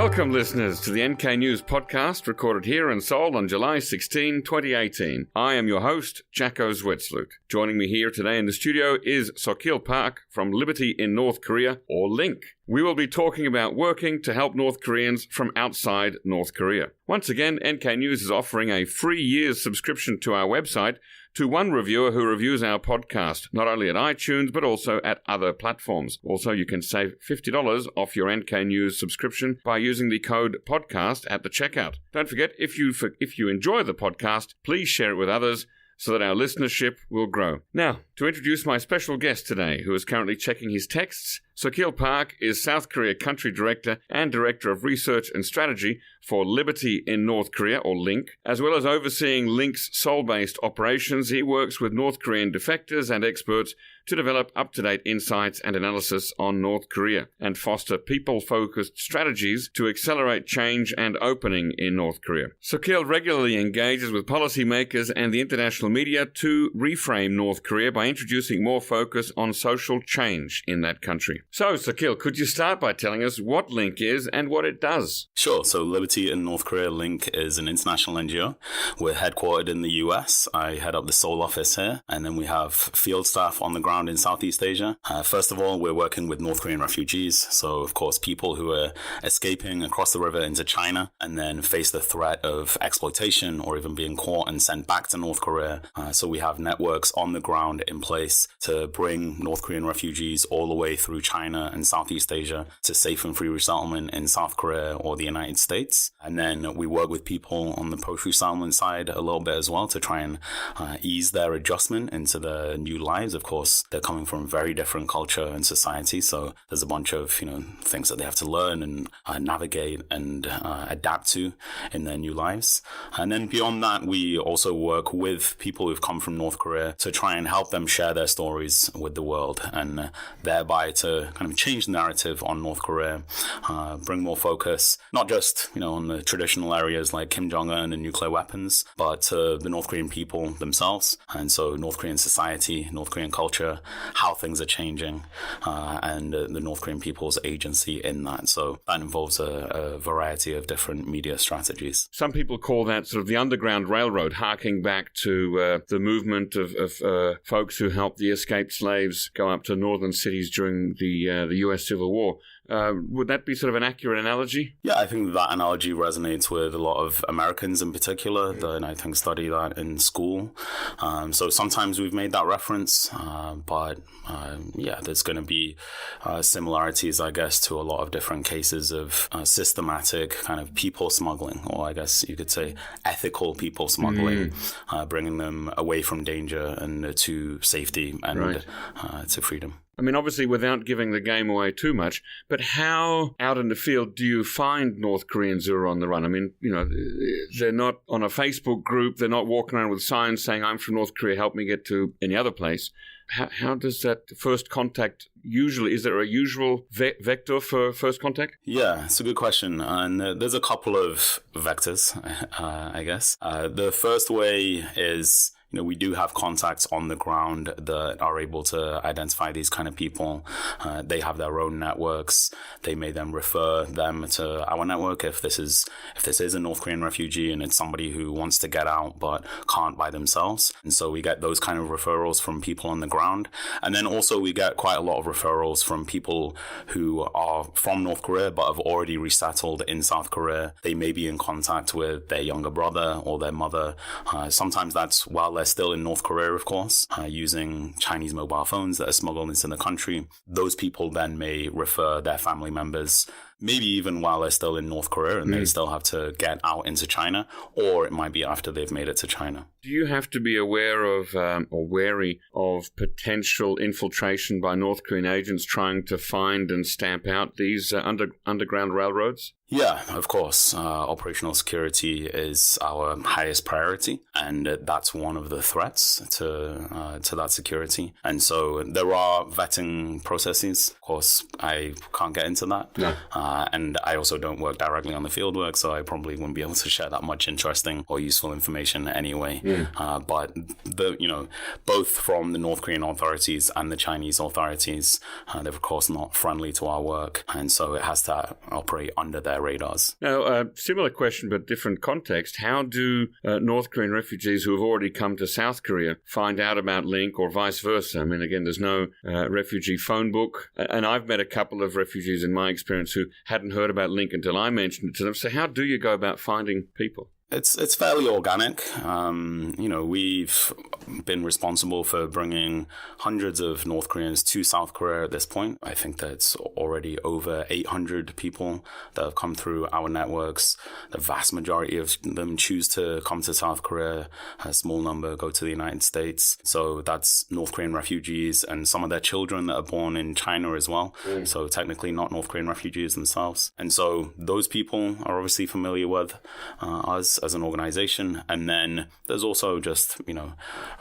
Welcome, listeners, to the NKNews Podcast, recorded here in Seoul on July 16, 2018. I am your host, Jacko Zwetsloot. Joining me here today in the studio is Sokeel Park from Liberty in North Korea, or LINK. We will be talking about working to help North Koreans from outside North Korea. Once again, NK News is offering a free year's subscription to our website to one reviewer who reviews our podcast, not only at iTunes, but also at other platforms. Also, you can save $50 off your NK News subscription by using the code podcast at the checkout. Don't forget, if you enjoy the podcast, please share it with others so that our listenership will grow. Now, to introduce my special guest today, who is currently checking his texts, Sokeel Park is South Korea Country Director and Director of Research and Strategy for Liberty in North Korea, or LINK. As well as overseeing LINK's Seoul-based operations, he works with North Korean defectors and experts to develop up-to-date insights and analysis on North Korea and foster people-focused strategies to accelerate change and opening in North Korea. Sokeel regularly engages with policymakers and the international media to reframe North Korea by introducing more focus on social change in that country. So, Sokeel, could you start by telling us what LINK is and what it does? Sure. So, Liberty in North Korea, LINK, is an international NGO. We're headquartered in the US. I head up the Seoul office here, and then we have field staff on the ground in Southeast Asia. First of all, we're working with North Korean refugees. So, of course, people who are escaping across the river into China and then face the threat of exploitation or even being caught and sent back to North Korea. So we have networks on the ground in place to bring North Korean refugees all the way through China and Southeast Asia to safe and free resettlement in South Korea or the United States. And then we work with people on the post-resettlement side a little bit as well to try and ease their adjustment into their new lives. Of course, they're coming from very different culture and society, so there's a bunch of things that they have to learn and navigate and adapt to in their new lives. And then beyond that, we also work with people who've come from North Korea to try and help them share their stories with the world, and thereby to kind of change the narrative on North Korea, bring more focus, not just on the traditional areas like Kim Jong Un and nuclear weapons, but to the North Korean people themselves. And so North Korean society, North Korean culture, how things are changing, and the North Korean people's agency in that. So that involves a variety of different media strategies. Some people call that sort of the Underground Railroad, harking back to the movement of folks who helped the escaped slaves go up to northern cities during the U.S. Civil War. Would that be sort of an accurate analogy? Yeah, I think that analogy resonates with a lot of Americans in particular that I think study that in school. So sometimes we've made that reference, but there's going to be similarities, I guess, to a lot of different cases of systematic kind of people smuggling, or I guess you could say ethical people smuggling, bringing them away from danger and to safety and to freedom. I mean, obviously, without giving the game away too much, but how out in the field do you find North Koreans who are on the run? I mean, they're not on a Facebook group. They're not walking around with signs saying, "I'm from North Korea, help me get to any other place." How does that first contact usually, is there a usual vector for first contact? Yeah, it's a good question. And there's a couple of vectors, I guess. The first way is, we do have contacts on the ground that are able to identify these kind of people. They have their own networks. They may then refer them to our network if this is a North Korean refugee and it's somebody who wants to get out but can't by themselves. And so we get those kind of referrals from people on the ground. And then also we get quite a lot of referrals from people who are from North Korea but have already resettled in South Korea. They may be in contact with their younger brother or their mother. Sometimes that's while they're still in North Korea, of course, using Chinese mobile phones that are smuggled into the country. Those people then may refer their family members, maybe even while they're still in North Korea and they still have to get out into China, or it might be after they've made it to China. Do you have to be aware of or wary of potential infiltration by North Korean agents trying to find and stamp out these underground railroads? Yeah, of course. Operational security is our highest priority, and that's one of the threats to that security. And so there are vetting processes. Of course, I can't get into that. No. And I also don't work directly on the field work, so I probably wouldn't be able to share that much interesting or useful information anyway. But both from the North Korean authorities and the Chinese authorities, they're of course not friendly to our work, and so it has to operate under their radars. Now, similar question but different context. How do North Korean refugees who have already come to South Korea find out about Link or vice versa? I mean, again, there's no refugee phone book, and I've met a couple of refugees in my experience who hadn't heard about Link until I mentioned it to them. So how do you go about finding people? It's fairly organic. We've been responsible for bringing hundreds of North Koreans to South Korea at this point. I think that's already over 800 people that have come through our networks. The vast majority of them choose to come to South Korea. A small number go to the United States. So that's North Korean refugees and some of their children that are born in China as well. So technically not North Korean refugees themselves. And so those people are obviously familiar with us as an organization. And then there's also just,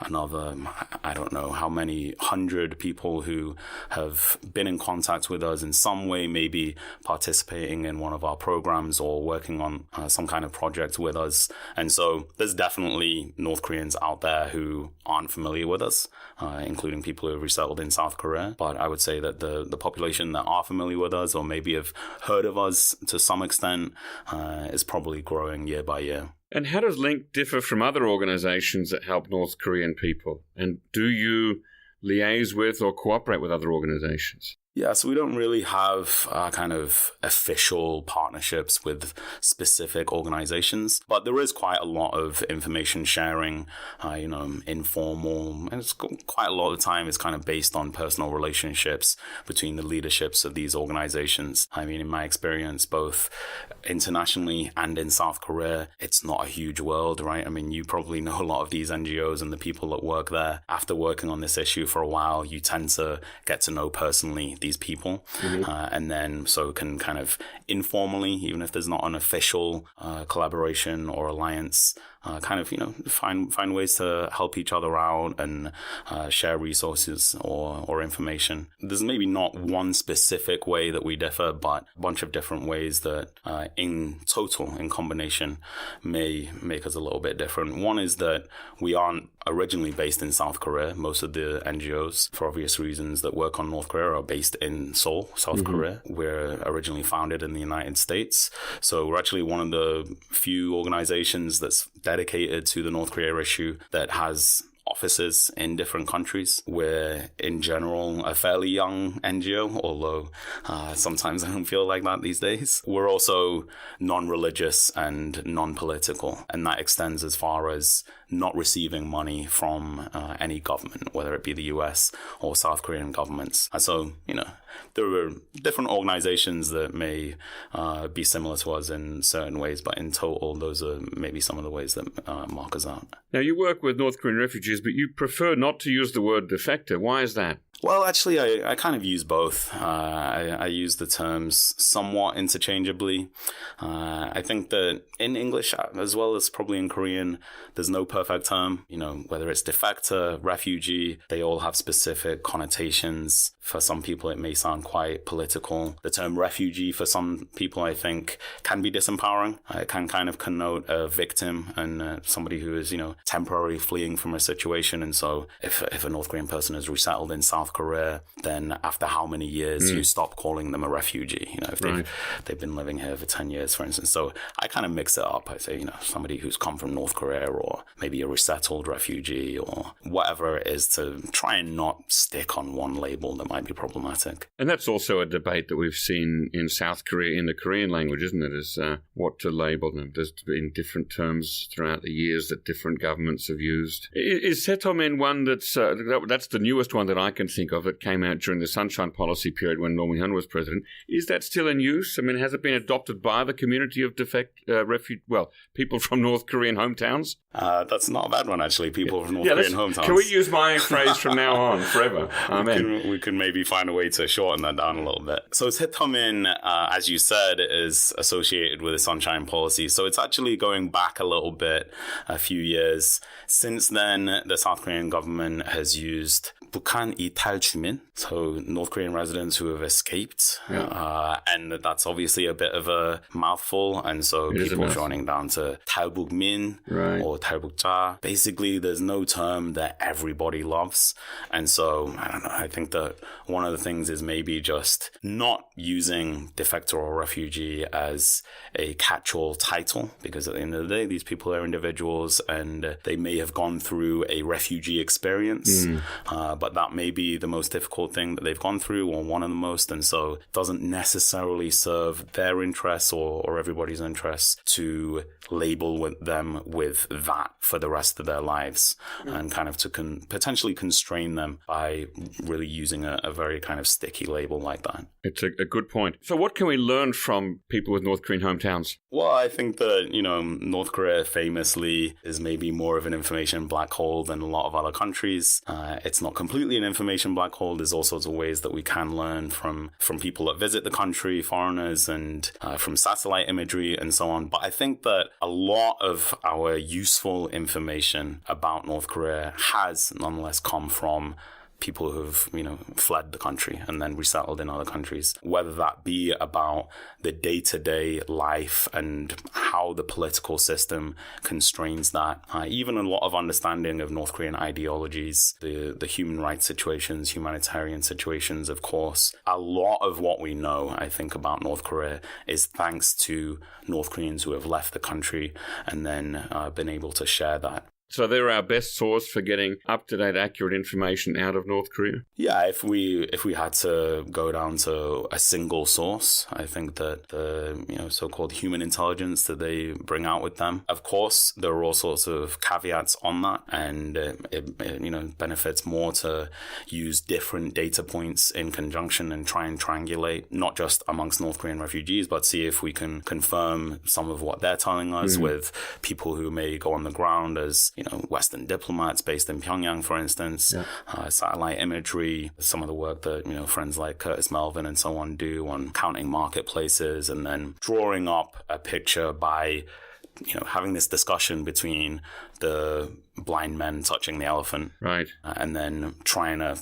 another, I don't know how many hundred people who have been in contact with us in some way, maybe participating in one of our programs or working on some kind of project with us. And so there's definitely North Koreans out there who aren't familiar with us, including people who have resettled in South Korea. But I would say that the population that are familiar with us or maybe have heard of us to some extent is probably growing year by year. And how does Link differ from other organizations that help North Korean people? And do you liaise with or cooperate with other organizations? Yeah, so we don't really have kind of official partnerships with specific organizations, but there is quite a lot of information sharing, informal, and it's quite a lot of the time it's kind of based on personal relationships between the leaderships of these organizations. I mean, in my experience, both internationally and in South Korea, it's not a huge world, right? I mean, you probably know a lot of these NGOs and the people that work there. After working on this issue for a while, you tend to get to know personally these people, and then so can kind of informally, even if there's not an official collaboration or alliance, find ways to help each other out and share resources or information. There's maybe not one specific way that we differ, but a bunch of different ways that in total, in combination, may make us a little bit different. One is that we aren't originally based in South Korea. Most of the NGOs, for obvious reasons, that work on North Korea are based in Seoul, South Korea. We're originally founded in the United States. So we're actually one of the few organizations that's dedicated to the North Korea issue that has offices in different countries. We're, in general, a fairly young NGO, although sometimes I don't feel like that these days. We're also non-religious and non-political, and that extends as far as not receiving money from any government, whether it be the US or South Korean governments. And so, there are different organizations that may be similar to us in certain ways, but in total, those are maybe some of the ways that mark us out. Now, you work with North Korean refugees, but you prefer not to use the word defector. Why is that? Well, actually, I kind of use both. I use the terms somewhat interchangeably. I think that in English, as well as probably in Korean, there's no perfect term. Whether it's defector, refugee, they all have specific connotations. For some people, it may sound quite political. The term refugee, for some people, I think, can be disempowering. It can kind of connote a victim and somebody who is, temporarily fleeing from a situation. And so if a North Korean person is resettled in South Korea, then after how many years you stop calling them a refugee, if they've been living here for 10 years, for instance. So I kind of mix it up. I say, somebody who's come from North Korea, or maybe a resettled refugee, or whatever it is, to try and not stick on one label that might be problematic. And that's also a debate that we've seen in South Korea in the Korean language, isn't it? Is what to label them. There's been different terms throughout the years that different governments have used. Is Setomen one that's the newest one that I can think of that came out during the Sunshine Policy period when Roh Moo-hyun was president? Is that still in use? I mean, has it been adopted by the community of people from North Korean hometowns? That's not a bad one, actually. People from North Korean hometowns. Can we use my phrase from now on forever? Amen. We can maybe find a way to shorten that down a little bit. So Setomen, as you said, is associated with the Sunshine Policy. So it's actually going back a little bit, a few years. Since then, the South Korean government has used 북한 이탈 탈주민, so North Korean residents who have escaped. And that's obviously a bit of a mouthful. And so people droning down to 탈북민 or 탈북자. Basically, there's no term that everybody loves. And so, I don't know, I think that one of the things is maybe just not using defector or refugee as a catch-all title, because at the end of the day, these people are individuals and they may have gone through a refugee experience, but that may be the most difficult thing that they've gone through, or one of the most, and so it doesn't necessarily serve their interests or everybody's interests to label them with that for the rest of their lives, and kind of to potentially constrain them by really using a very kind of sticky label like that. It's a good point. So what can we learn from people with North Korean hometowns? Well, I think that, North Korea famously is maybe more of an information black hole than a lot of other countries. It's not completely an information black hole. There's all sorts of ways that we can learn from people that visit the country, foreigners, and from satellite imagery and so on. But I think that a lot of our useful information about North Korea has nonetheless come from people who've, fled the country and then resettled in other countries, whether that be about the day-to-day life and how the political system constrains that. Even a lot of understanding of North Korean ideologies, the human rights situations, humanitarian situations, of course. A lot of what we know, I think, about North Korea is thanks to North Koreans who have left the country and then been able to share that. So they're our best source for getting up-to-date, accurate information out of North Korea? Yeah, if we had to go down to a single source, I think that the so-called human intelligence that they bring out with them, of course, there are all sorts of caveats on that, and it benefits more to use different data points in conjunction and try and triangulate, not just amongst North Korean refugees, but see if we can confirm some of what they're telling us with people who may go on the ground as Western diplomats based in Pyongyang, for instance, satellite imagery, some of the work that, friends like Curtis Melvin and so on do on counting marketplaces, and then drawing up a picture by, having this discussion between the blind men touching the elephant. Right. And then trying to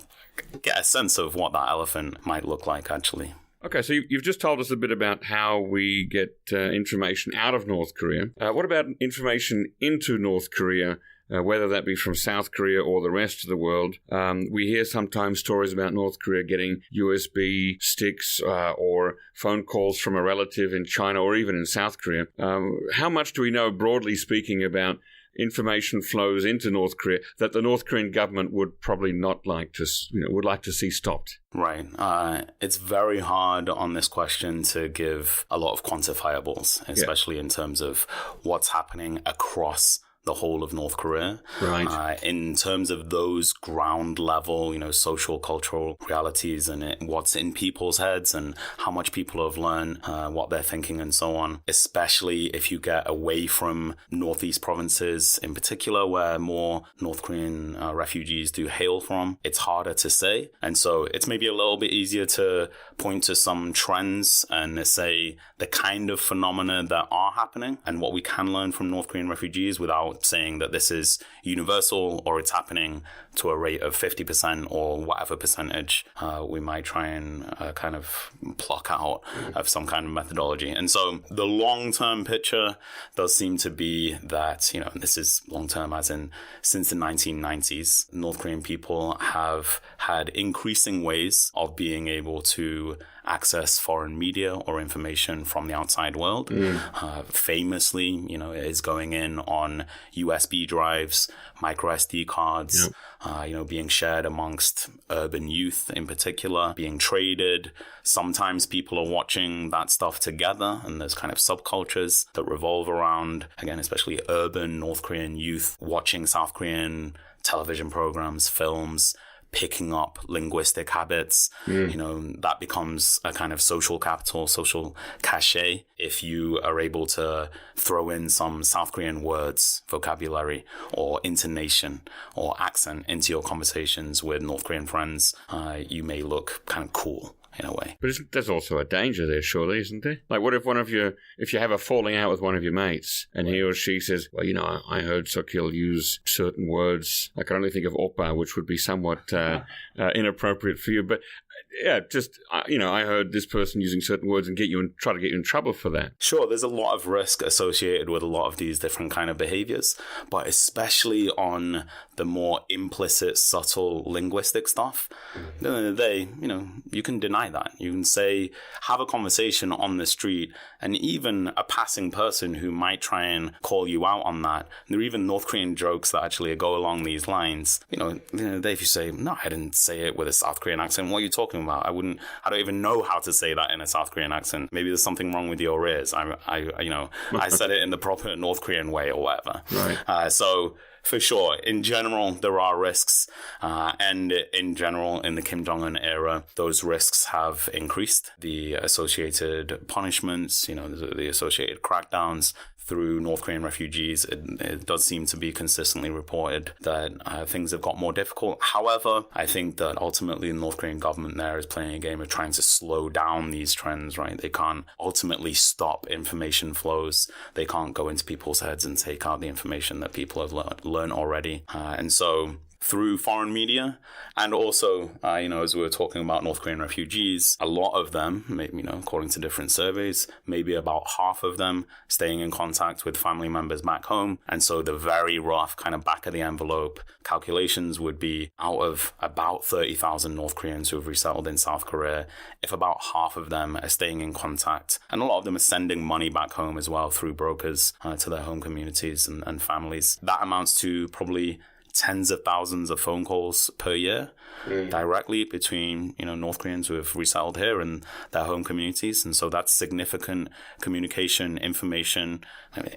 get a sense of what that elephant might look like, actually. Okay, so you've just told us a bit about how we get information out of North Korea. What about information into North Korea, whether that be from South Korea or the rest of the world? We hear sometimes stories about North Korea getting USB sticks or phone calls from a relative in China or even in South Korea. How much do we know, broadly speaking, about information flows into North Korea that the North Korean government would probably not like to, would like to see stopped? Right. It's very hard on this question to give a lot of quantifiables, especially in terms of what's happening across the whole of North Korea. Right. In terms of those ground level, social, cultural realities and what's in people's heads and how much people have learned, what they're thinking and so on, especially if you get away from northeast provinces in particular, where more North Korean refugees do hail from, it's harder to say. And so it's maybe a little bit easier to point to some trends and say the kind of phenomena that are happening and what we can learn from North Korean refugees without saying that this is universal or it's happening to a rate of 50% or whatever percentage we might try and kind of pluck out of some kind of methodology. And so the long-term picture does seem to be that, and this is long-term as in since the 1990s, North Korean people have had increasing ways of being able to access foreign media or information from the outside world. Famously, it is going in on USB drives, micro SD cards, being shared amongst urban youth in particular, being traded. Sometimes people are watching that stuff together, and there's kind of subcultures that revolve around, again, especially urban North Korean youth watching South Korean television programs, films, picking up linguistic habits. That becomes a kind of social capital, social cachet, if you are able to throw in some South Korean words, vocabulary, or intonation or accent into your conversations with North Korean friends. You may look kind of cool in a way. But there's also a danger there, surely, isn't there? Like, what if if you have a falling out with one of your mates, and he or she says, well, I heard Sokeel use certain words. I can only think of oppa, which would be somewhat inappropriate for you, but yeah, I heard this person using certain words and try to get you in trouble for that. Sure, there's a lot of risk associated with a lot of these different kind of behaviors, but especially on the more implicit, subtle linguistic stuff, you can deny that. You can say, have a conversation on the street, and even a passing person who might try and call you out on that. There are even North Korean jokes that actually go along these lines. If you say, no, I didn't say it with a South Korean accent, what are you talking about? I don't even know how to say that in a South Korean accent. Maybe there's something wrong with your ears. I said it in the proper North Korean way or whatever. Right. So for sure, in general, there are risks. And in general, in the Kim Jong Un era, those risks have increased. The associated punishments, the associated crackdowns through North Korean refugees, it does seem to be consistently reported that things have got more difficult. However, I think that ultimately the North Korean government there is playing a game of trying to slow down these trends, right? They can't ultimately stop information flows. They can't go into people's heads and take out the information that people have learned already. And so through foreign media, and also, as we were talking about North Korean refugees, a lot of them, maybe, according to different surveys, maybe about half of them staying in contact with family members back home. And so the very rough kind of back of the envelope calculations would be out of about 30,000 North Koreans who have resettled in South Korea, if about half of them are staying in contact, and a lot of them are sending money back home as well through brokers to their home communities and families, that amounts to probably tens of thousands of phone calls per year directly between, North Koreans who have resettled here and their home communities. And so that's significant communication, information,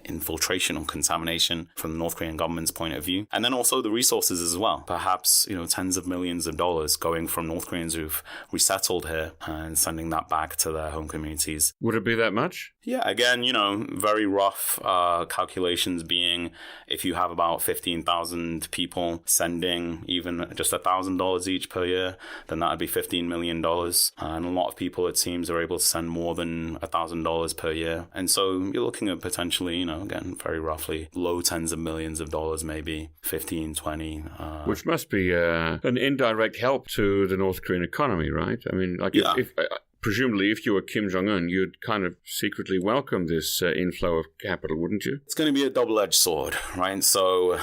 infiltration or contamination from the North Korean government's point of view. And then also the resources as well. Perhaps, tens of millions of dollars going from North Koreans who've resettled here and sending that back to their home communities. Would it be that much? Yeah, again, very rough calculations being if you have about 15,000 people sending even just $1,000 each per year, then that would be $15 million. And a lot of people, it seems, are able to send more than $1,000 per year. And so you're looking at potentially, again, very roughly low tens of millions of dollars, maybe 15, 20. Which must be an indirect help to the North Korean economy, right? I mean, presumably, if you were Kim Jong Un, you'd kind of secretly welcome this inflow of capital, wouldn't you? It's going to be a double-edged sword, right? So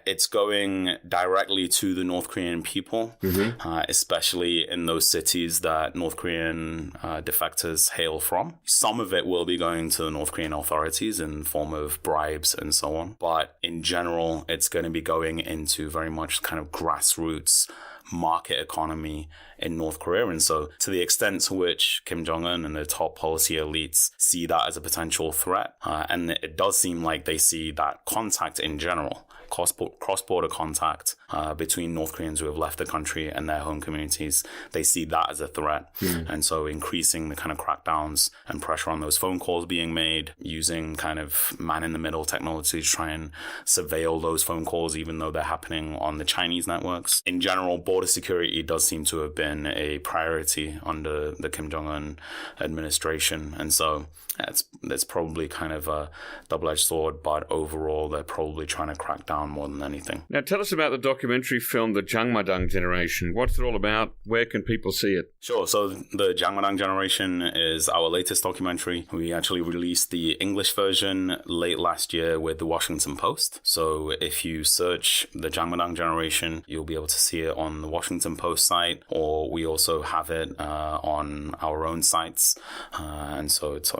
it's going directly to the North Korean people, especially in those cities that North Korean defectors hail from. Some of it will be going to the North Korean authorities in the form of bribes and so on. But in general, it's going to be going into very much kind of grassroots market economy in North Korea. And so to the extent to which Kim Jong Un and the top policy elites see that as a potential threat, and it does seem like they see that contact in general, cross-border contact between North Koreans who have left the country and their home communities, they see that as a threat. And so increasing the kind of crackdowns and pressure on those phone calls being made, using kind of man-in-the-middle technology to try and surveil those phone calls, even though they're happening on the Chinese networks. In general, border security does seem to have been a priority under the Kim Jong Un administration. And so it's probably kind of a double-edged sword, but overall, they're probably trying to crack down more than anything. Now, tell us about the documentary film, The Jiangnan Generation. What's it all about? Where can people see it? Sure. So The Jiangnan Generation is our latest documentary. We actually released the English version late last year with the Washington Post. So if you search The Jiangnan Generation, you'll be able to see it on the Washington Post site, or we also have it on our own sites. And so it's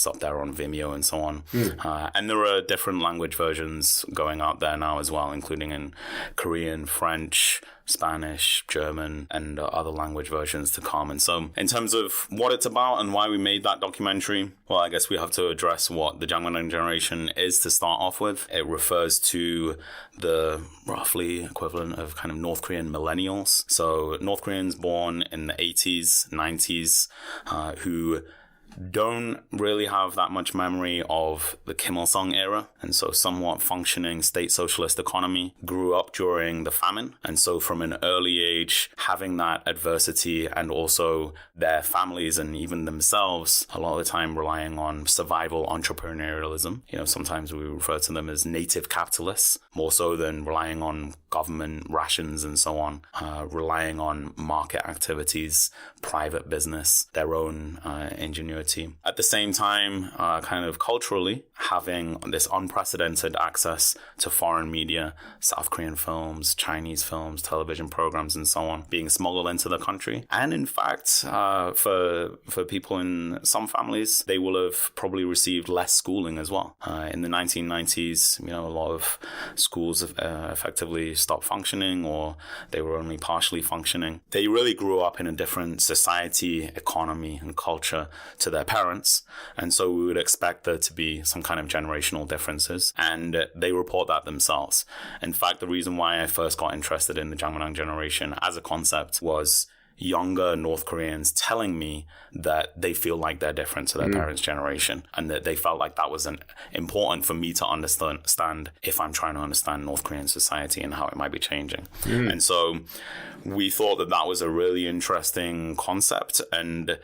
up there on Vimeo and so on. And there are different language versions going out there now as well, including in Korean, French, Spanish, German, and other language versions to come. And so in terms of what it's about and why we made that documentary, well, I guess we have to address what the Jiangnan Generation is to start off with. It refers to the roughly equivalent of kind of North Korean millennials. So North Koreans born in the 80s, 90s, who don't really have that much memory of the Kim Il-sung era, and so somewhat functioning state socialist economy, grew up during the famine. And so from an early age, having that adversity and also their families and even themselves, a lot of the time relying on survival entrepreneurialism. Sometimes we refer to them as native capitalists, more so than relying on government rations and so on, relying on market activities, private business, their own ingenuity. At the same time, kind of culturally, having this unprecedented access to foreign media, South Korean films, Chinese films, television programs, and so on, being smuggled into the country. And in fact, for people in some families, they will have probably received less schooling as well. In the 1990s, a lot of schools effectively stopped functioning, or they were only partially functioning. They really grew up in a different society, economy, and culture to their parents, and so we would expect there to be some kind of generational differences, and they report that themselves. In fact, the reason why I first got interested in the Jiangnan Generation as a concept was younger North Koreans telling me that they feel like they're different to their parents' generation, and that they felt like that was important for me to understand if I'm trying to understand North Korean society and how it might be changing. And so we thought that was a really interesting concept and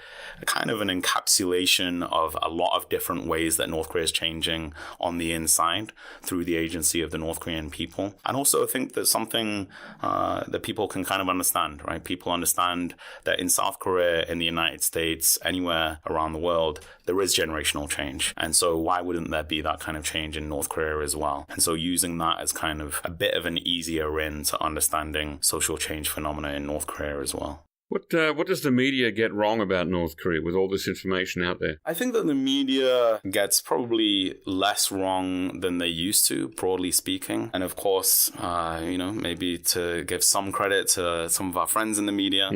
kind of an encapsulation of a lot of different ways that North Korea is changing on the inside through the agency of the North Korean people. And also I think that's something that people can kind of understand, right? People understand that in South Korea, in the United States, anywhere around the world, there is generational change. And so why wouldn't there be that kind of change in North Korea as well? And so using that as kind of a bit of an easier in to understanding social change phenomena in North Korea as well. What does the media get wrong about North Korea with all this information out there? I think that the media gets probably less wrong than they used to, broadly speaking. And of course, maybe to give some credit to some of our friends in the media,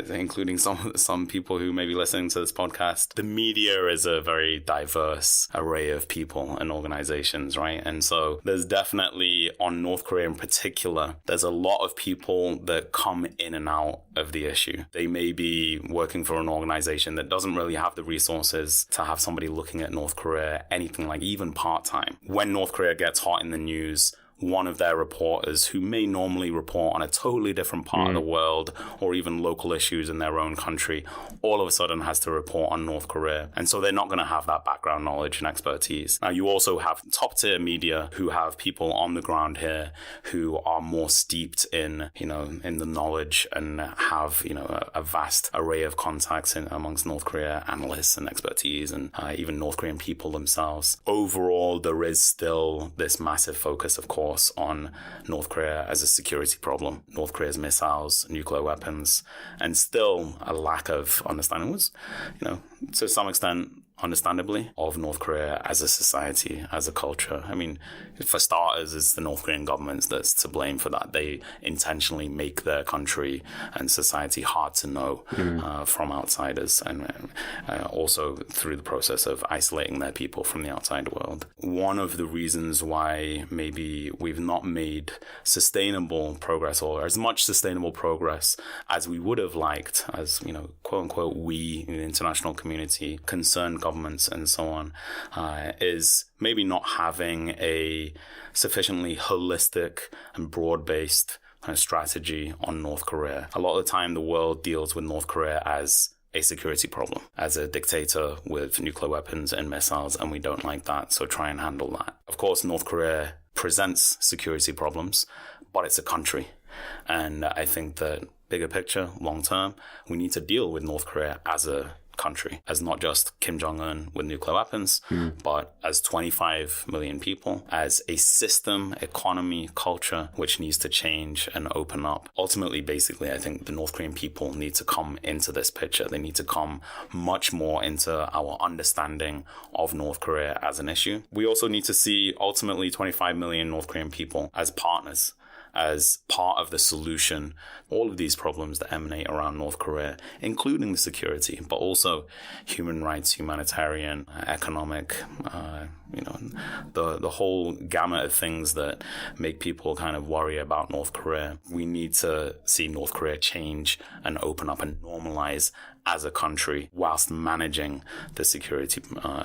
including some people who may be listening to this podcast. The media is a very diverse array of people and organizations, right? And so there's definitely, on North Korea in particular, there's a lot of people that come in and out of the issue. They may be working for an organization that doesn't really have the resources to have somebody looking at North Korea, anything like even part-time. When North Korea gets hot in the news, one of their reporters who may normally report on a totally different part of the world or even local issues in their own country, all of a sudden has to report on North Korea. And so they're not going to have that background knowledge and expertise. Now, you also have top-tier media who have people on the ground here who are more steeped in the knowledge and have, a vast array of contacts amongst North Korea analysts and expertise and even North Korean people themselves. Overall, there is still this massive focus, of course, on North Korea as a security problem, North Korea's missiles, nuclear weapons, and still a lack of understanding was, to some extent, understandably, of North Korea as a society, as a culture. I mean, for starters, it's the North Korean government that's to blame for that. They intentionally make their country and society hard to know from outsiders, and also through the process of isolating their people from the outside world. One of the reasons why maybe we've not made sustainable progress, or as much sustainable progress as we would have liked, as, quote unquote, we in the international community, concerned governments and so on, is maybe not having a sufficiently holistic and broad-based kind of strategy on North Korea. A lot of the time, the world deals with North Korea as a security problem, as a dictator with nuclear weapons and missiles, and we don't like that, so try and handle that. Of course, North Korea presents security problems, but it's a country. And I think that bigger picture, long term, we need to deal with North Korea as a country, as not just Kim Jong Un with nuclear weapons, but as 25 million people, as a system, economy, culture, which needs to change and open up. Ultimately, basically, I think the North Korean people need to come into this picture. They need to come much more into our understanding of North Korea as an issue. We also need to see ultimately 25 million North Korean people as partners, as part of the solution, all of these problems that emanate around North Korea, including the security, but also human rights, humanitarian, economic, the whole gamut of things that make people kind of worry about North Korea. We need to see North Korea change and open up and normalize as a country whilst managing the security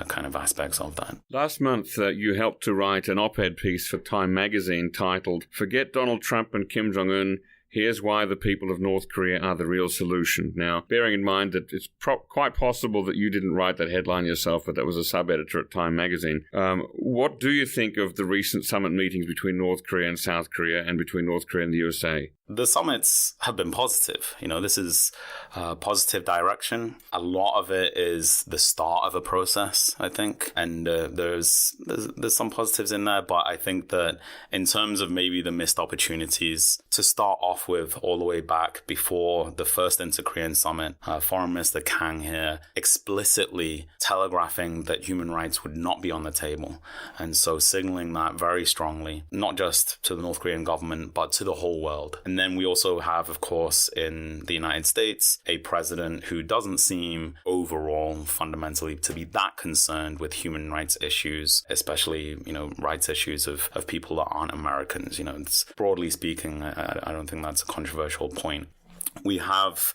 kind of aspects of that. Last month, you helped to write an op-ed piece for Time magazine titled, "Forget Donald Trump and Kim Jong Un. Here's why the people of North Korea are the real solution." Now, bearing in mind that it's quite possible that you didn't write that headline yourself, but that was a sub-editor at Time magazine. What do you think of the recent summit meetings between North Korea and South Korea and between North Korea and the USA? The summits have been positive. This is a positive direction. A lot of it is the start of a process, I think. And there's some positives in there, but I think that in terms of maybe the missed opportunities to start off with all the way back before the first Inter-Korean summit, Foreign Minister Kang here explicitly telegraphing that human rights would not be on the table. And so signaling that very strongly, not just to the North Korean government, but to the whole world. And then we also have, of course, in the United States, a president who doesn't seem overall fundamentally to be that concerned with human rights issues, especially, rights issues of people that aren't Americans. It's, broadly speaking, I don't think that's a controversial point. We have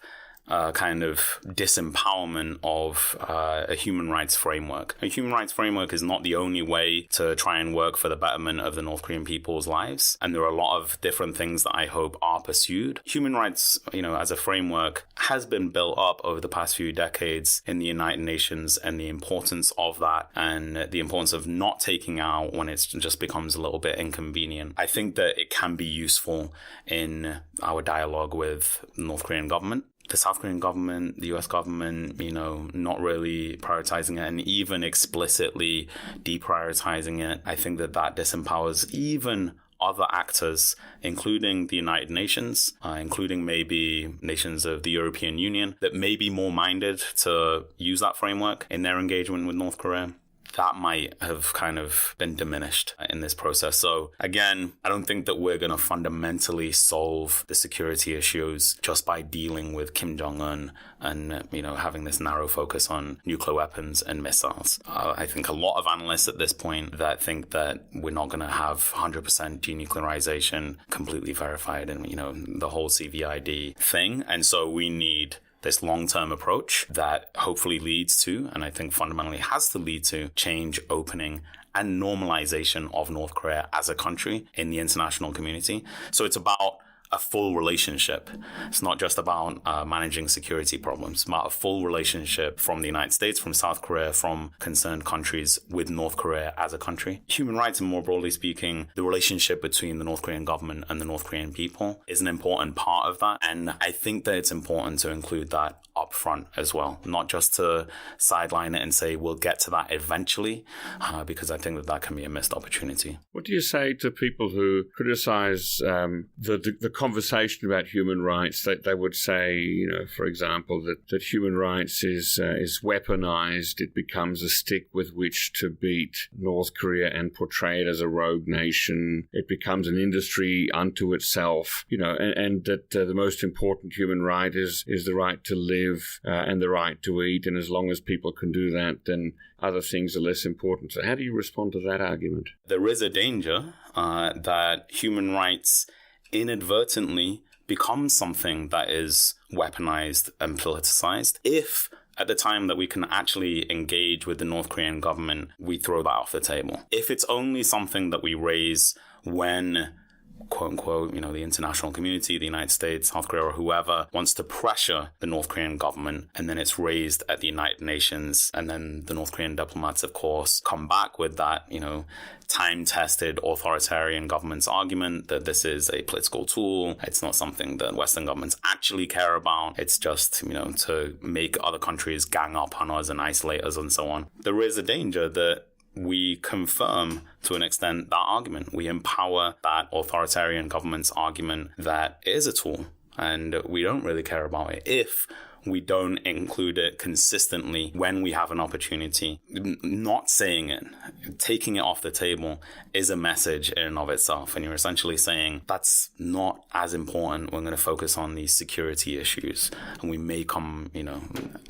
kind of disempowerment of a human rights framework. A human rights framework is not the only way to try and work for the betterment of the North Korean people's lives. And there are a lot of different things that I hope are pursued. Human rights, as a framework has been built up over the past few decades in the United Nations, and the importance of that and the importance of not taking out when it just becomes a little bit inconvenient. I think that it can be useful in our dialogue with the North Korean government. The South Korean government, the US government, not really prioritizing it and even explicitly deprioritizing it. I think that disempowers even other actors, including the United Nations, including maybe nations of the European Union, that may be more minded to use that framework in their engagement with North Korea. That might have kind of been diminished in this process. So again, I don't think that we're going to fundamentally solve the security issues just by dealing with Kim Jong Un and, having this narrow focus on nuclear weapons and missiles. I think a lot of analysts at this point that think that we're not going to have 100% denuclearization completely verified and, the whole CVID thing. And so we need this long-term approach that hopefully leads to, and I think fundamentally has to lead to, change, opening, and normalization of North Korea as a country in the international community. So it's about a full relationship. It's not just about managing security problems. It's about a full relationship from the United States, from South Korea, from concerned countries with North Korea as a country. Human rights, and more broadly speaking, the relationship between the North Korean government and the North Korean people is an important part of that. And I think that it's important to include that up front as well, not just to sideline it and say we'll get to that eventually, because I think that can be a missed opportunity. What do you say to people who criticize the conversation about human rights? They would say, for example, that human rights is weaponized. It becomes a stick with which to beat North Korea and portray it as a rogue nation. It becomes an industry unto itself, and that the most important human right is the right to live and the right to eat. And as long as people can do that, then other things are less important. So how do you respond to that argument? There is a danger that human rights inadvertently becomes something that is weaponized and politicized if at the time that we can actually engage with the North Korean government, we throw that off the table. If it's only something that we raise when, quote unquote, the international community, the United States, South Korea, or whoever wants to pressure the North Korean government, and then it's raised at the United Nations, and then the North Korean diplomats, of course, come back with that, time-tested authoritarian government's argument that this is a political tool. It's not something that Western governments actually care about. It's just, to make other countries gang up on us and isolate us and so on. There is a danger that we confirm, to an extent, that argument. We empower that authoritarian government's argument that it is a tool, and we don't really care about it if we don't include it consistently when we have an opportunity. Not saying it, taking it off the table is a message in and of itself. And you're essentially saying that's not as important. We're going to focus on these security issues. And we may come,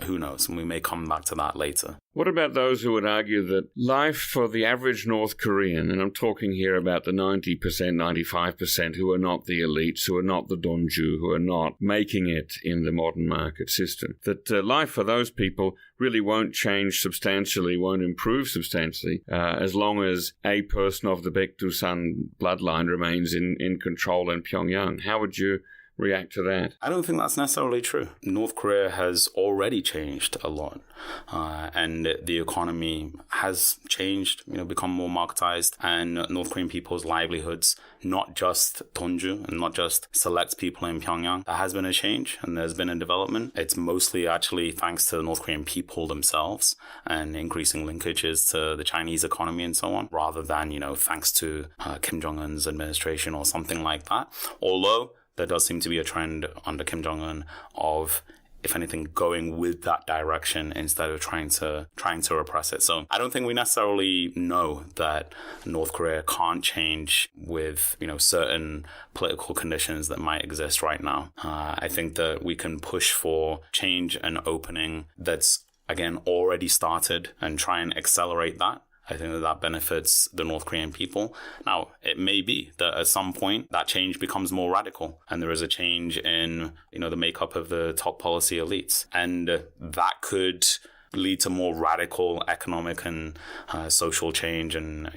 who knows, and we may come back to that later. What about those who would argue that life for the average North Korean, and I'm talking here about the 90%, 95% who are not the elites, who are not the donju, who are not making it in the modern market system, that life for those people really won't change substantially, won't improve substantially, as long as a person of the Baekdu-san bloodline remains in control in Pyongyang? How would you react to that? I don't think that's necessarily true. North Korea has already changed a lot, and the economy has changed, become more marketized, and North Korean people's livelihoods, not just Donju and not just select people in Pyongyang. There has been a change and there's been a development. It's mostly actually thanks to the North Korean people themselves and increasing linkages to the Chinese economy and so on, rather than, thanks to Kim Jong Un's administration or something like that. Although there does seem to be a trend under Kim Jong Un of, if anything, going with that direction instead of trying to repress it. So I don't think we necessarily know that North Korea can't change with, certain political conditions that might exist right now. I think that we can push for change and opening that's, again, already started and try and accelerate that. I think that benefits the North Korean people. Now, it may be that at some point that change becomes more radical and there is a change in, the makeup of the top policy elites. And that could lead to more radical economic and social change and,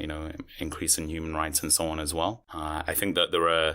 increase in human rights and so on as well. I think that there are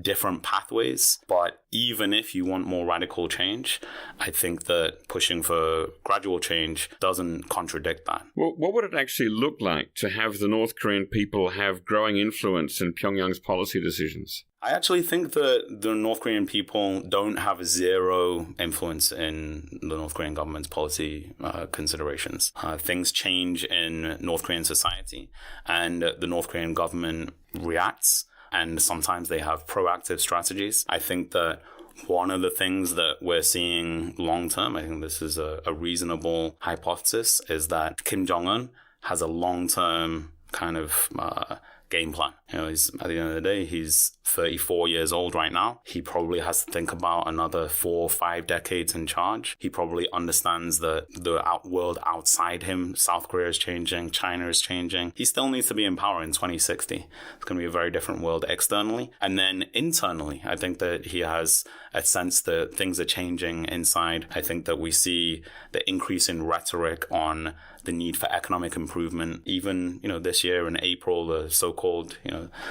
different pathways, but even if you want more radical change, I think that pushing for gradual change doesn't contradict that. Well, what would it actually look like to have the North Korean people have growing influence in Pyongyang's policy decisions? I actually think that the North Korean people don't have zero influence in the North Korean government's policy considerations. Things change in North Korean society, and the North Korean government reacts, and sometimes they have proactive strategies. I think that one of the things that we're seeing long term, I think this is a reasonable hypothesis, is that Kim Jong Un has a long-term kind of game plan. He's, at the end of the day, he's 34 years old right now. He probably has to think about another 4 or 5 decades in charge. He probably understands that the world outside him, South Korea is changing, China is changing. He still needs to be in power in 2060. It's going to be a very different world externally. And then internally, I think that he has a sense that things are changing inside. I think that we see the increase in rhetoric on the need for economic improvement. Even, this year in April, the so-called,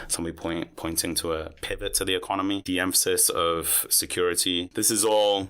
somebody pointing to a pivot to the economy, the emphasis of security. This is all,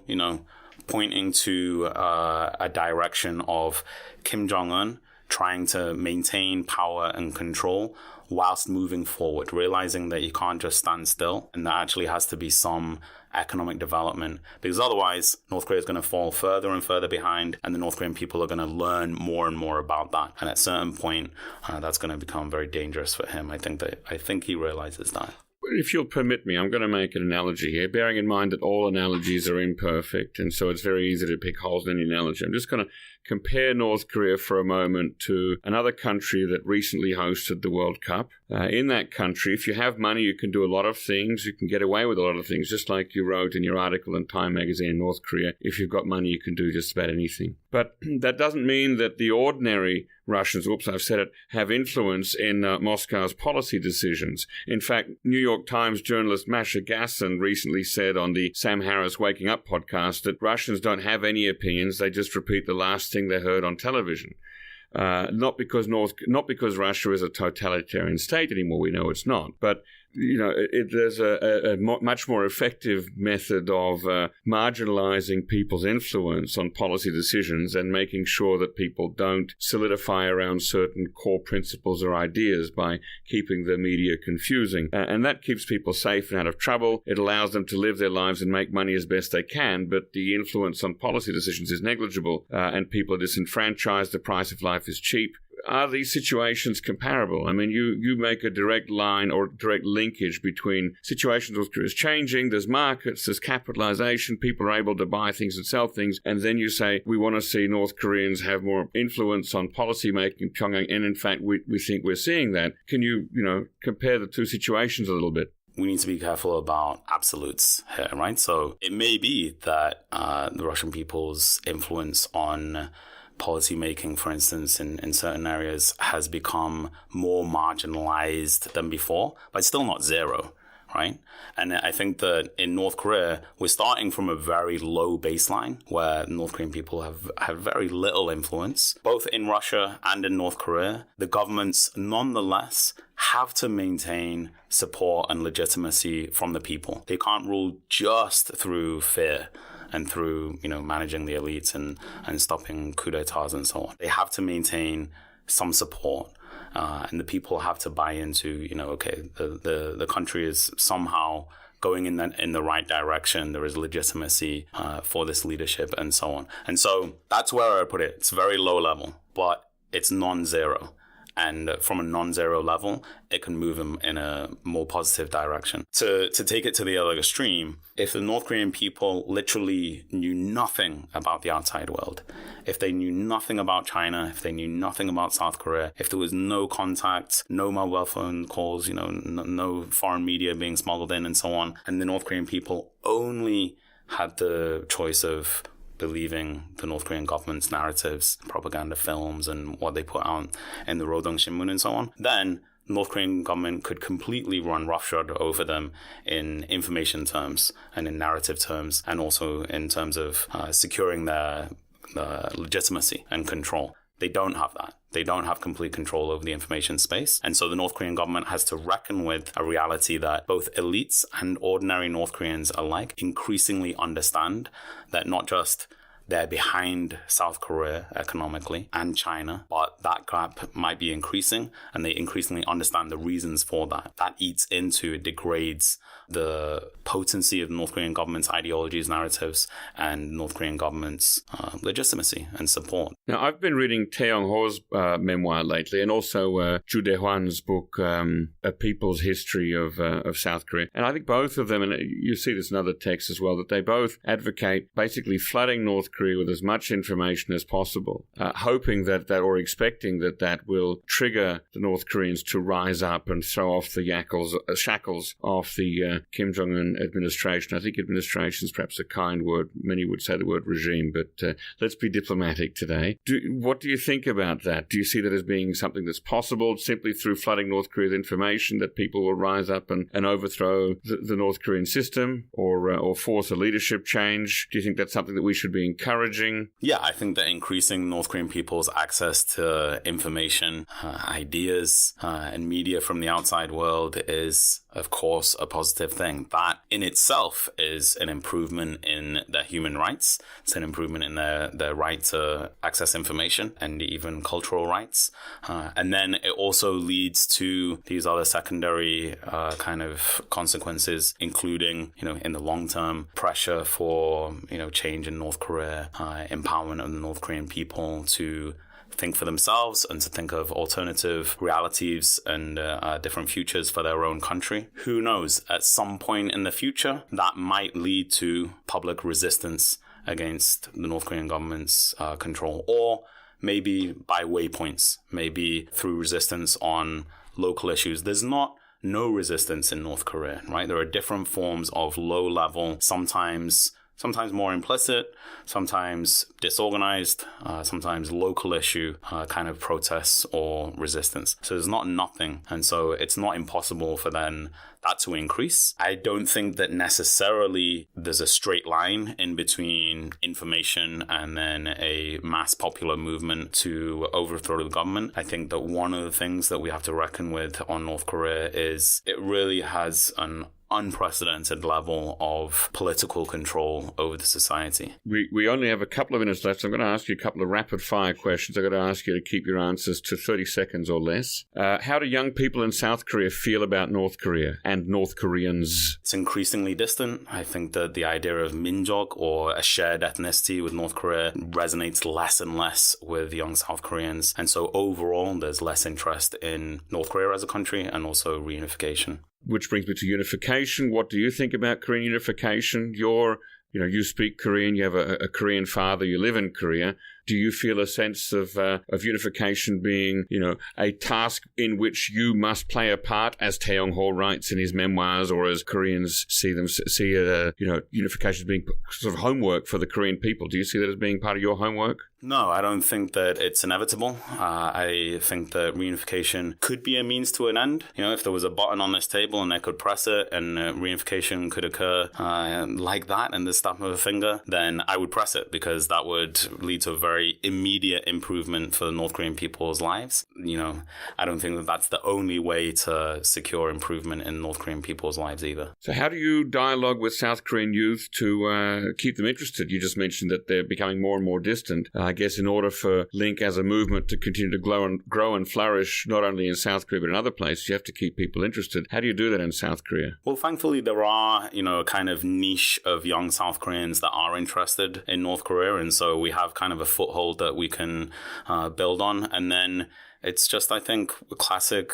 pointing to a direction of Kim Jong Un trying to maintain power and control whilst moving forward, realizing that you can't just stand still and there actually has to be some economic development, because otherwise North Korea is going to fall further and further behind, and the North Korean people are going to learn more and more about that. And at a certain point, that's going to become very dangerous for him. I think he realizes that. If you'll permit me, I'm going to make an analogy here, bearing in mind that all analogies are imperfect, and so it's very easy to pick holes in any analogy. I'm just going to compare North Korea for a moment to another country that recently hosted the World Cup. In that country, if you have money, you can do a lot of things. You can get away with a lot of things, just like you wrote in your article in Time magazine in North Korea. If you've got money, you can do just about anything. But that doesn't mean that the ordinary Russians, I've said it, have influence in Moscow's policy decisions. In fact, New York Times journalist Masha Gasson recently said on the Sam Harris Waking Up podcast that Russians don't have any opinions. They just repeat the last thing they heard on television. Not because Russia is a totalitarian state anymore. We know it's not. But there's a much more effective method of marginalizing people's influence on policy decisions and making sure that people don't solidify around certain core principles or ideas by keeping the media confusing. And that keeps people safe and out of trouble. It allows them to live their lives and make money as best they can, but the influence on policy decisions is negligible, and people are disenfranchised. The price of life is cheap. Are these situations comparable? I mean, you make a direct line or direct linkage between situations where Korea is changing, there's markets, there's capitalization, people are able to buy things and sell things, and then you say, we want to see North Koreans have more influence on policy making in Pyongyang, and in fact, we think we're seeing that. Can you, compare the two situations a little bit? We need to be careful about absolutes here, right? So it may be that the Russian people's influence on policy making, for instance, in certain areas has become more marginalized than before, but it's still not zero, right? And I think that in North Korea, we're starting from a very low baseline where North Korean people have very little influence. Both in Russia and in North Korea, the governments nonetheless have to maintain support and legitimacy from the people. They can't rule just through fear and through, managing the elites and stopping coups d'etats and so on. They have to maintain some support. And the people have to buy into, the country is somehow going in the right direction. There is legitimacy for this leadership and so on. And so that's where I put it. It's very low level, but it's non-zero. And from a non-zero level, it can move them in a more positive direction. To take it to the other extreme, if the North Korean people literally knew nothing about the outside world, if they knew nothing about China, if they knew nothing about South Korea, if there was no contact, no mobile phone calls, no foreign media being smuggled in and so on, and the North Korean people only had the choice of believing the North Korean government's narratives, propaganda films, and what they put out in the Rodong Shinmun and so on, then the North Korean government could completely run roughshod over them in information terms and in narrative terms, and also in terms of securing their legitimacy and control. They don't have that. They don't have complete control over the information space. And so the North Korean government has to reckon with a reality that both elites and ordinary North Koreans alike increasingly understand that not just they're behind South Korea economically and China, but that gap might be increasing, and they increasingly understand the reasons for that. That eats into, it degrades the potency of the North Korean government's ideologies, narratives, and North Korean government's legitimacy and support. Now, I've been reading Tae-Yong Ho's memoir lately, and also Chu Dae-hwan's book, A People's History of South Korea. And I think both of them, and you see this in other texts as well, that they both advocate basically flooding North Korea with as much information as possible, hoping that or expecting that will trigger the North Koreans to rise up and throw off the shackles of the Kim Jong Un administration. I think administration is perhaps a kind word. Many would say the word regime, but let's be diplomatic today. What do you think about that? Do you see that as being something that's possible simply through flooding North Korea's information, that people will rise up and overthrow the North Korean system or force a leadership change? Do you think that's something that we should be encouraging? Yeah, I think that increasing North Korean people's access to information, ideas, and media from the outside world is, of course, a positive thing. That in itself is an improvement in their human rights. It's an improvement in their right to access information and even cultural rights. And then it also leads to these other secondary kind of consequences, including, in the long term, pressure for, change in North Korea, empowerment of the North Korean people to think for themselves and to think of alternative realities and different futures for their own country. Who knows? At some point in the future, that might lead to public resistance against the North Korean government's control, or maybe by waypoints, maybe through resistance on local issues. There's no resistance in North Korea, right? There are different forms of low level, sometimes more implicit, sometimes disorganized, sometimes local issue kind of protests or resistance. So there's not nothing. And so it's not impossible for then that to increase. I don't think that necessarily there's a straight line in between information and then a mass popular movement to overthrow the government. I think that one of the things that we have to reckon with on North Korea is it really has an unprecedented level of political control over the society. We only have a couple of minutes left, so I'm going to ask you a couple of rapid-fire questions. I'm going to ask you to keep your answers to 30 seconds or less. How do young people in South Korea feel about North Korea and North Koreans? It's increasingly distant. I think that the idea of minjok, or a shared ethnicity with North Korea, resonates less and less with young South Koreans. And so overall, there's less interest in North Korea as a country and also reunification. Which brings me to unification. What do you think about Korean unification? You speak Korean, you have a Korean father, you live in Korea. Do you feel a sense of unification being, a task in which you must play a part, as Taeyong-ho writes in his memoirs, or as Koreans see unification as being sort of homework for the Korean people? Do you see that as being part of your homework? No, I don't think that it's inevitable. I think that reunification could be a means to an end. If there was a button on this table and I could press it and reunification could occur like that in the snap of a finger, then I would press it, because that would lead to a very immediate improvement for the North Korean people's lives. I don't think that that's the only way to secure improvement in North Korean people's lives either. So how do you dialogue with South Korean youth to keep them interested? You just mentioned that they're becoming more and more distant. I guess in order for Link as a movement to continue to grow and flourish, not only in South Korea but in other places, you have to keep people interested. How do you do that in South Korea? Well, thankfully, there are, a kind of niche of young South Koreans that are interested in North Korea. And so we have kind of a foothold that we can build on. And then it's just, I think, classic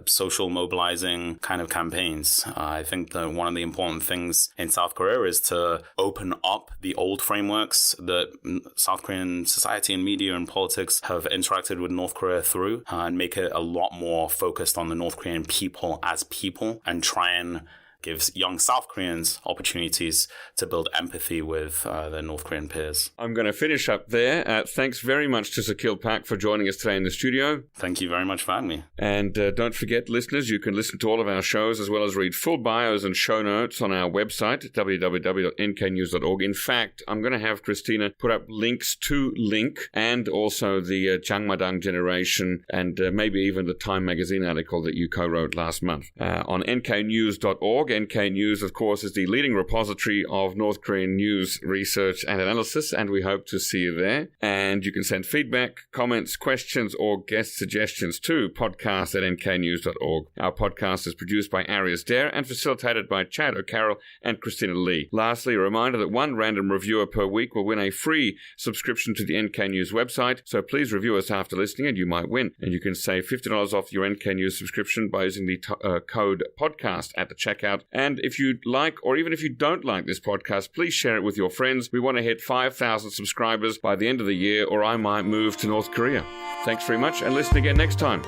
social mobilizing kind of campaigns. I think that one of the important things in South Korea is to open up the old frameworks that South Korean society and media and politics have interacted with North Korea through, and make it a lot more focused on the North Korean people as people, and try and gives young South Koreans opportunities to build empathy with their North Korean peers. I'm going to finish up there. Thanks very much to Sokeel Park for joining us today in the studio. Thank you very much for having me. And don't forget, listeners, you can listen to all of our shows as well as read full bios and show notes on our website, www.nknews.org. In fact, I'm going to have Christina put up links to Link and also the Jiangnan Generation and maybe even the Time magazine article that you co-wrote last month on nknews.org. NK News, of course, is the leading repository of North Korean news, research, and analysis, and we hope to see you there. And you can send feedback, comments, questions, or guest suggestions to podcast@nknews.org. Our podcast is produced by Arias Dare and facilitated by Chad O'Carroll and Christina Lee. Lastly, a reminder that one random reviewer per week will win a free subscription to the NK News website, so please review us after listening and you might win. And you can save $50 off your NK News subscription by using the code podcast at the checkout. And if you like, or even if you don't like this podcast, please share it with your friends. We want to hit 5,000 subscribers by the end of the year, or I might move to North Korea. Thanks very much, and listen again next time.